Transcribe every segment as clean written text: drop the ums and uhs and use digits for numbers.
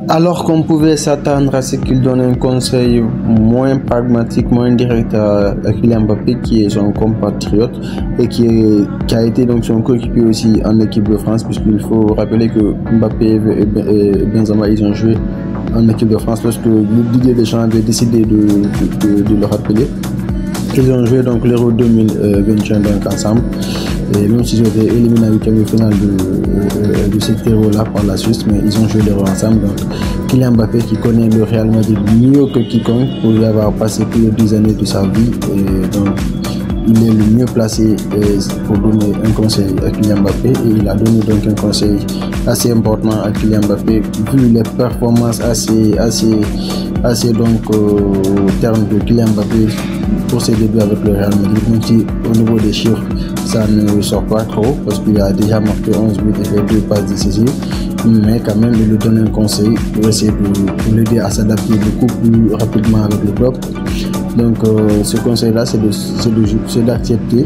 Alors qu'on pouvait s'attendre à ce qu'il donne un conseil moins pragmatique, moins direct à Kylian Mbappé, qui est son compatriote et qui a été donc son coéquipier aussi en équipe de France, puisqu'il faut rappeler que Mbappé et Benzema, ils ont joué en équipe de France lorsque Didier Deschamps avait décidé de le rappeler. Ils ont joué donc l'Euro 2021 donc ensemble. Et même s'ils ont été éliminés à la finale de cet Euro-là par la Suisse, mais ils ont joué l'Euro ensemble. Donc Kylian Mbappé, qui connaît le Real Madrid mieux que quiconque pour y avoir passé plus de 10 années de sa vie, et donc il est le mieux placé pour donner un conseil à Kylian Mbappé, et il a donné donc un conseil assez important à Kylian Mbappé vu les performances assez donc au terme de Kylian Mbappé pour ses débuts avec le Real Madrid, même si au niveau des chiffres ça ne sort pas trop parce qu'il a déjà marqué 11 buts et fait 2 passes décisives, mais quand même il lui donne un conseil pour essayer de l'aider à s'adapter beaucoup plus rapidement avec le club. Donc ce conseil là c'est d'accepter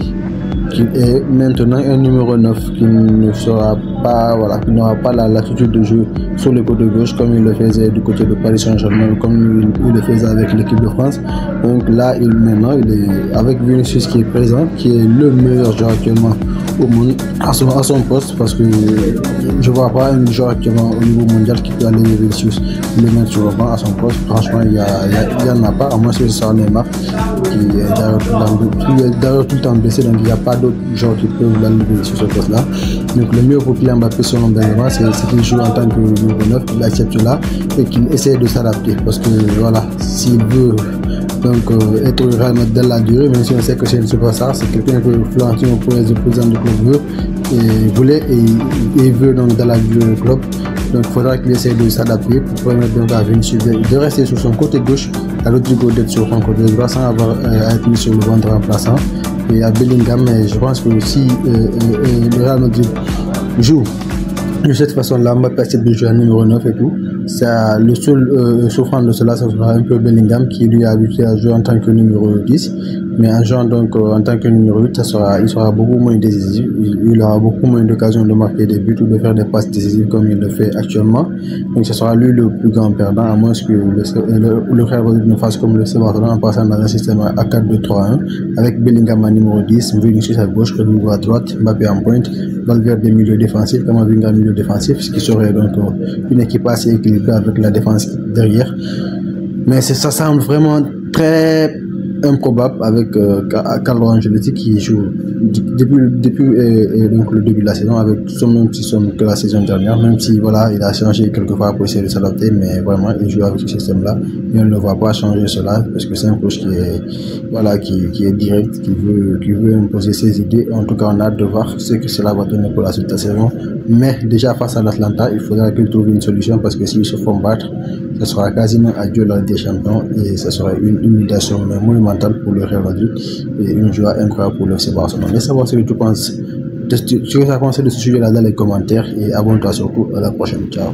qu'il est maintenant un numéro 9, qui ne sera pas, voilà, qui n'aura pas la latitude de jeu sur le côté gauche comme il le faisait du côté de Paris Saint-Germain, comme il le faisait avec l'équipe de France. Donc là, maintenant, il est avec Vinicius qui est présent, qui est le meilleur joueur actuellement au monde à son poste, parce que je ne vois pas un joueur actuellement au niveau mondial qui peut aller Vinicius le mettre sur le banc à son poste. Franchement, il y en a pas, à moins que ce soit Neymar qui est d'ailleurs tout le temps blessé, donc il n'y a pas d'autres joueurs qui peuvent l'enlever sur ce poste-là. Donc le mieux pour Kylian Mbappé selon Benzema, c'est qu'il joue en tant que numéro 9, il accepte cela et qu'il essaie de s'adapter, parce que voilà, s'il veut donc être vraiment dans la durée, même si on sait que c'est pas ça, c'est quelqu'un que Florentino Pérez, le président du club, veut et voulait, et il veut donc dans la durée du club. Donc il faudra qu'il essaie de s'adapter pour permettre donc à Vinicius de rester sur son côté gauche, à l'autre côté d'être sur son côté droit sans avoir à être mis sur le banc de remplaçant. Et à Bellingham, je pense que si le Real Madrid joue de cette façon-là, Mbappé accepte de jouer à numéro 9 et tout, ça, le seul souffrant de cela, ça sera un peu Bellingham, qui lui a habitué à jouer en tant que numéro 10, mais en jouant donc en tant que numéro 8, il sera beaucoup moins décisif, il aura beaucoup moins d'occasions de marquer des buts ou de faire des passes décisives comme il le fait actuellement. Donc ce sera lui le plus grand perdant, à moins que le Real Madrid ne fasse comme le Barcelone en passant dans un système à 4-2-3-1 avec Bellingham à numéro 10, Vinicius à gauche, Rodrigo à droite, Mbappé en pointe, Valverde des milieux défensifs, Camavinga milieu défensif, ce qui serait donc une équipe assez équilibrée avec la défense derrière. Mais ça semble vraiment très improbable avec Carlo Ancelotti, qui joue depuis donc le début de la saison avec son même système que la saison dernière, même si voilà, il a changé quelques fois pour essayer de s'adapter, mais vraiment il joue avec ce système là et on ne va pas changer cela, parce que c'est un coach qui est direct, qui veut imposer ses idées. En tout cas, on a hâte de voir ce que cela va donner pour la suite de la saison, mais déjà face à l'Atlanta, il faudra qu'il trouve une solution, parce que s'ils se font battre, ce sera quasiment adieu la Ligue des Champions, et ce sera une humiliation monumentale pour le Real Madrid et une joie incroyable pour le FC Barcelone. Laisse savoir ce que tu penses de ce sujet-là dans les commentaires, et abonne-toi surtout. À la prochaine. Ciao.